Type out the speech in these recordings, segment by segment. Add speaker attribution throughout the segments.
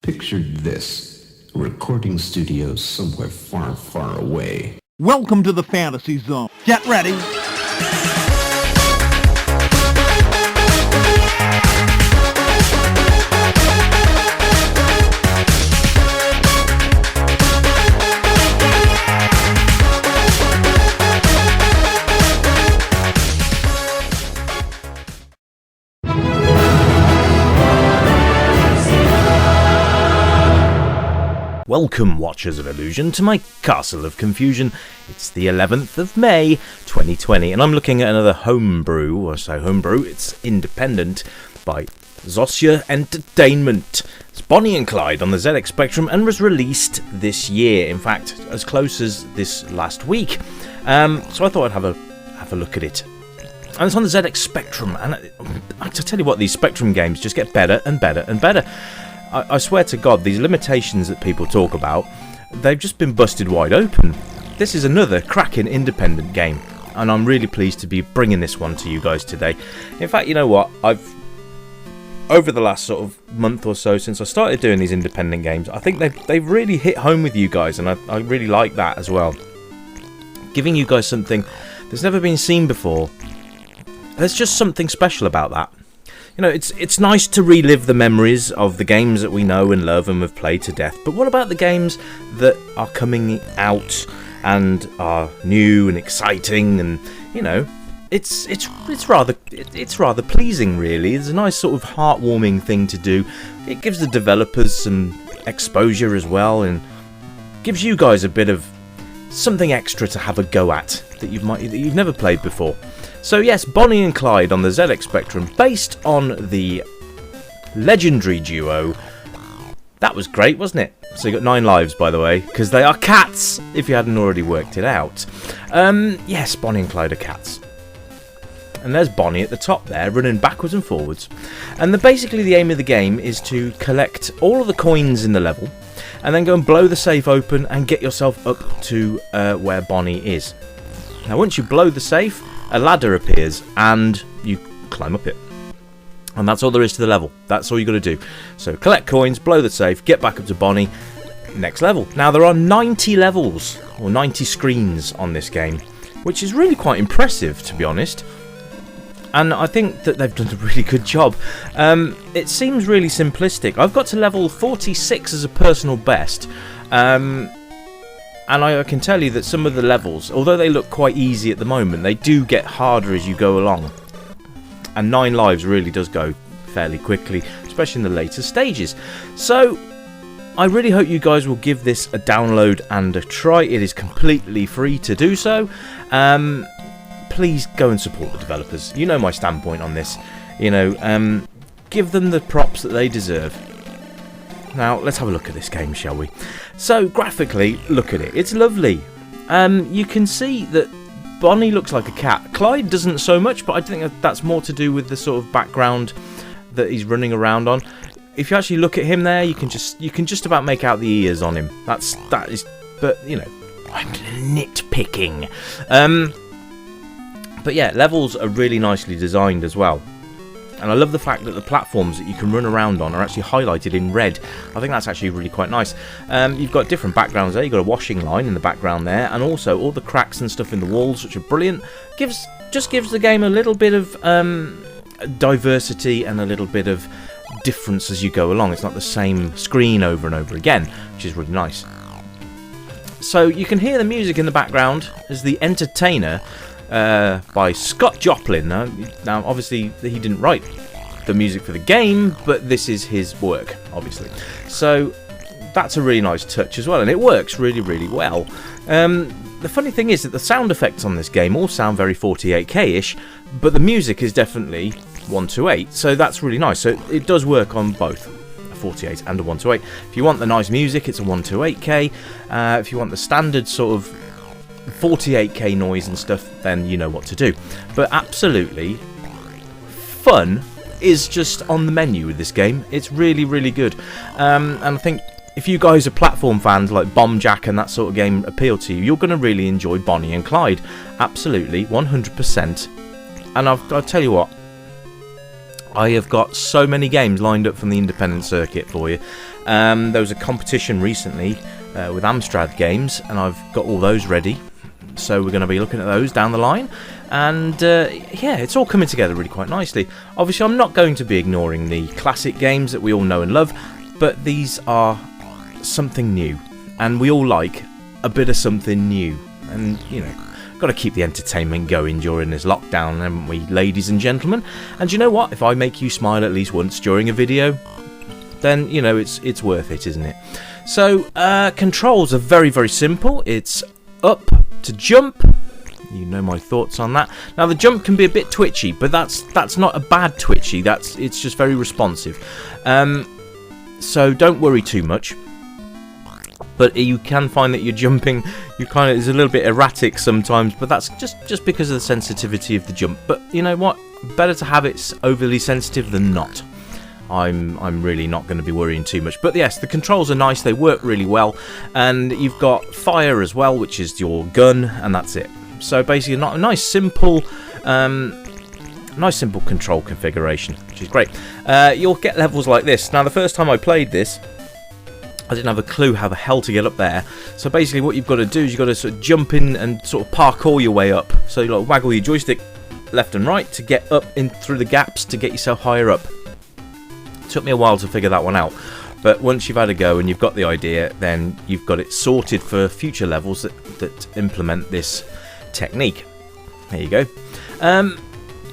Speaker 1: Picture this, a recording studio somewhere far, far away.
Speaker 2: Welcome to the fantasy zone. Get ready.
Speaker 3: Welcome, Watchers of Illusion, to my Castle of Confusion. It's the 11th of May, 2020, and I'm looking at another homebrew, or so homebrew, it's independent, by Zosia Entertainment. It's Bonnie and Clyde on the ZX Spectrum and was released this year, in fact, as close as this last week. So I thought I'd have a look at it. And it's on the ZX Spectrum, and I tell you what, these Spectrum games just get better and better and better. I swear to God, these limitations that people talk about, they've just been busted wide open. This is another cracking independent game, and I'm really pleased to be bringing this one to you guys today. In fact, you know what? Over the last sort of month or so since I started doing these independent games, I think they've really hit home with you guys, and I really like that as well. Giving you guys something that's never been seen before. There's just something special about that. You know, it's nice to relive the memories of the games that we know and love and have played to death, but what about the games that are coming out and are new and exciting, and you know, it's rather pleasing, really. It's a nice sort of heartwarming thing to do. It gives the developers some exposure as well, and gives you guys a bit of something extra to have a go at that you've never played before. So yes, Bonnie and Clyde on the ZX Spectrum, based on the legendary duo. That was great, wasn't it? So you got 9 lives, by the way, because they are cats, if you hadn't already worked it out. Yes, Bonnie and Clyde are cats. And there's Bonnie at the top there, running backwards and forwards. And basically the aim of the game is to collect all of the coins in the level, and then go and blow the safe open and get yourself up to where Bonnie is. Now once you blow the safe, a ladder appears and you climb up it. And that's all there is to the level. That's all you got to do. So collect coins, blow the safe, get back up to Bonnie, next level. Now there are 90 levels, or 90 screens on this game, which is really quite impressive, to be honest. And I think that they've done a really good job. It seems really simplistic. I've got to level 46 as a personal best. And I can tell you that some of the levels, although they look quite easy at the moment, they do get harder as you go along. And 9 lives really does go fairly quickly, especially in the later stages. So, I really hope you guys will give this a download and a try. It is completely free to do so. Please go and support the developers. You know my standpoint on this. You know, give them the props that they deserve. Now, let's have a look at this game, shall we? So, graphically, look at it. It's lovely. You can see that Bonnie looks like a cat. Clyde doesn't so much, but I think that's more to do with the sort of background that he's running around on. If you actually look at him there, you can just about make out the ears on him. That is, but you know, I'm nitpicking. But yeah, levels are really nicely designed as well. And I love the fact that the platforms that you can run around on are actually highlighted in red. I think that's actually really quite nice. You've got different backgrounds there. You've got a washing line in the background there, and also all the cracks and stuff in the walls, which are brilliant. Just gives the game a little bit of diversity and a little bit of difference as you go along. It's not the same screen over and over again, which is really nice. So you can hear the music in the background as The Entertainer, by Scott Joplin. Now, obviously, he didn't write the music for the game, but this is his work, obviously. So, that's a really nice touch as well, and it works really, really well. The funny thing is that the sound effects on this game all sound very 48K-ish, but the music is definitely 128, so that's really nice. So, it does work on both a 48 and a 128. If you want the nice music, it's a 128K. If you want the standard sort of 48K noise and stuff, then you know what to do. But absolutely, fun is just on the menu with this game. It's really, really good. And I think if you guys are platform fans like Bomb Jack and that sort of game appeal to you, you're going to really enjoy Bonnie and Clyde. Absolutely, 100%. And I'll tell you what, I have got so many games lined up from the independent circuit for you. There was a competition recently with Amstrad games, and I've got all those ready. So we're going to be looking at those down the line. And yeah, it's all coming together really quite nicely. Obviously, I'm not going to be ignoring the classic games that we all know and love, but these are something new. And we all like a bit of something new. And, you know, got to keep the entertainment going during this lockdown, haven't we, ladies and gentlemen? And you know what? If I make you smile at least once during a video, then, you know, it's worth it, isn't it? So, controls are very, very simple. It's up to jump. You know my thoughts on that. Now, the jump can be a bit twitchy, but that's not a bad twitchy. It's just very responsive. So don't worry too much. But you can find that you're jumping, is a little bit erratic sometimes, but that's just because of the sensitivity of the jump. But you know what? Better to have it overly sensitive than not. I'm really not going to be worrying too much. But yes, the controls are nice, they work really well, and you've got fire as well, which is your gun, and that's it. So basically a nice simple control configuration, which is great. You'll get levels like this. Now, the first time I played this, I didn't have a clue how the hell to get up there. So basically what you've got to do is you've got to sort of jump in and sort of parkour your way up. So you like waggle your joystick left and right to get up in through the gaps to get yourself higher up. Took me a while to figure that one out, but once you've had a go and you've got the idea, then you've got it sorted for future levels that implement this technique. There you go.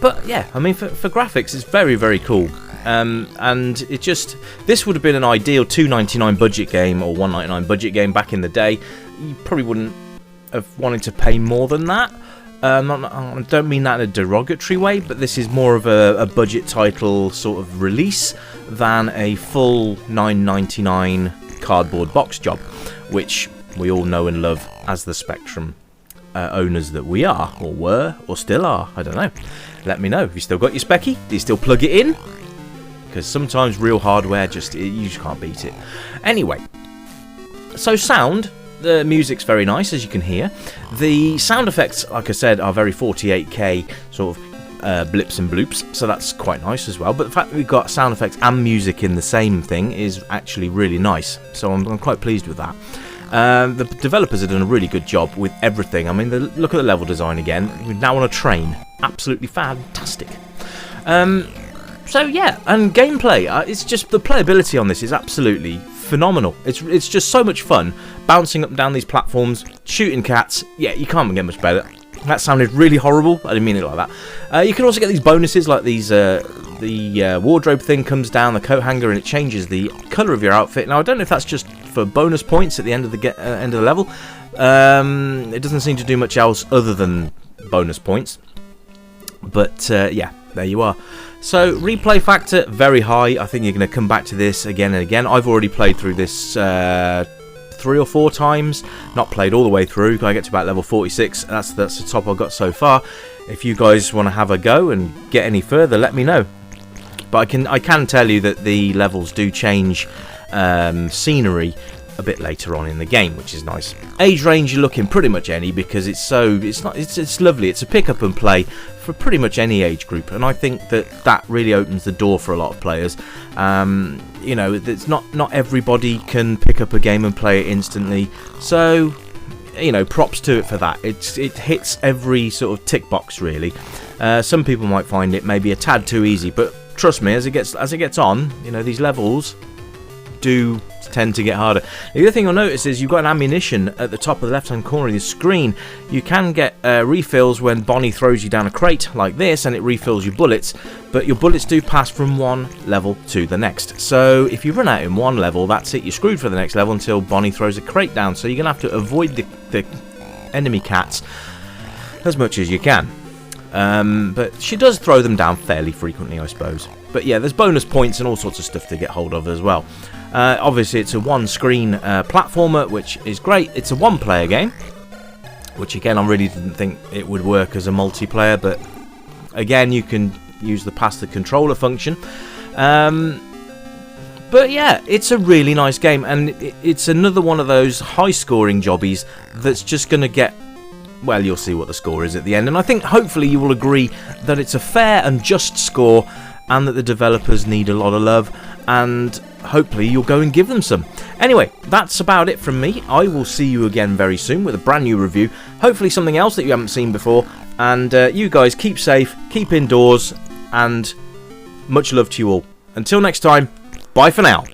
Speaker 3: But yeah, I mean, for graphics, it's very, very cool. And this would have been an ideal $2.99 budget game or $1.99 budget game back in the day. You probably wouldn't have wanted to pay more than that. I don't mean that in a derogatory way, but this is more of a budget title sort of release than a full $9.99 cardboard box job, which we all know and love as the Spectrum owners that we are, or were, or still are. I don't know. Let me know. Have you still got your Specky? Do you still plug it in? Because sometimes real hardware you just can't beat it. Anyway, so sound. The music's very nice, as you can hear. The sound effects, like I said, are very 48K sort of blips and bloops, so that's quite nice as well. But the fact that we've got sound effects and music in the same thing is actually really nice, so I'm quite pleased with that. The developers have done a really good job with everything. I mean, look at the level design again. We're now on a train. Absolutely fantastic. So yeah, and gameplay, it's just the playability on this is absolutely phenomenal. It's just so much fun bouncing up and down these platforms, shooting cats. Yeah, you can't get much better. That sounded really horrible. I didn't mean it like that. You can also get these bonuses, like these. The wardrobe thing comes down, the coat hanger, and it changes the colour of your outfit. Now, I don't know if that's just for bonus points at the end of the level. It doesn't seem to do much else other than bonus points. But yeah, there you are. So, replay factor, very high. I think you're going to come back to this again and again. I've already played through this 3 or 4 times. Not played all the way through. I get to about level 46. That's the top I've got so far. If you guys want to have a go and get any further, let me know. But I can tell you that the levels do change scenery a bit later on in the game, which is nice. Age range, you're looking pretty much any, because it's lovely. It's a pick up and play for pretty much any age group, and I think that really opens the door for a lot of players. You know, it's not everybody can pick up a game and play it instantly, so you know, props to it for that. It hits every sort of tick box really. Some people might find it maybe a tad too easy, but trust me, as it gets on, you know, these levels do tend to get harder. The other thing you'll notice is you've got an ammunition at the top of the left hand corner of the screen. You can get refills when Bonnie throws you down a crate like this, and it refills your bullets, but your bullets do pass from one level to the next. So if you run out in one level, that's it, you're screwed for the next level until Bonnie throws a crate down. So you're gonna have to avoid the enemy cats as much as you can. But she does throw them down fairly frequently, I suppose. But yeah, there's bonus points and all sorts of stuff to get hold of as well. Obviously, it's a one-screen platformer, which is great. It's a one-player game, which again, I really didn't think it would work as a multiplayer, but again, you can use the pass the controller function. But yeah, it's a really nice game, and it's another one of those high-scoring jobbies that's just going to get... Well, you'll see what the score is at the end, and I think hopefully you will agree that it's a fair and just score, and that the developers need a lot of love, and hopefully you'll go and give them some. Anyway, that's about it from me. I will see you again very soon with a brand new review, hopefully something else that you haven't seen before, and you guys keep safe, keep indoors, and much love to you all. Until next time, bye for now.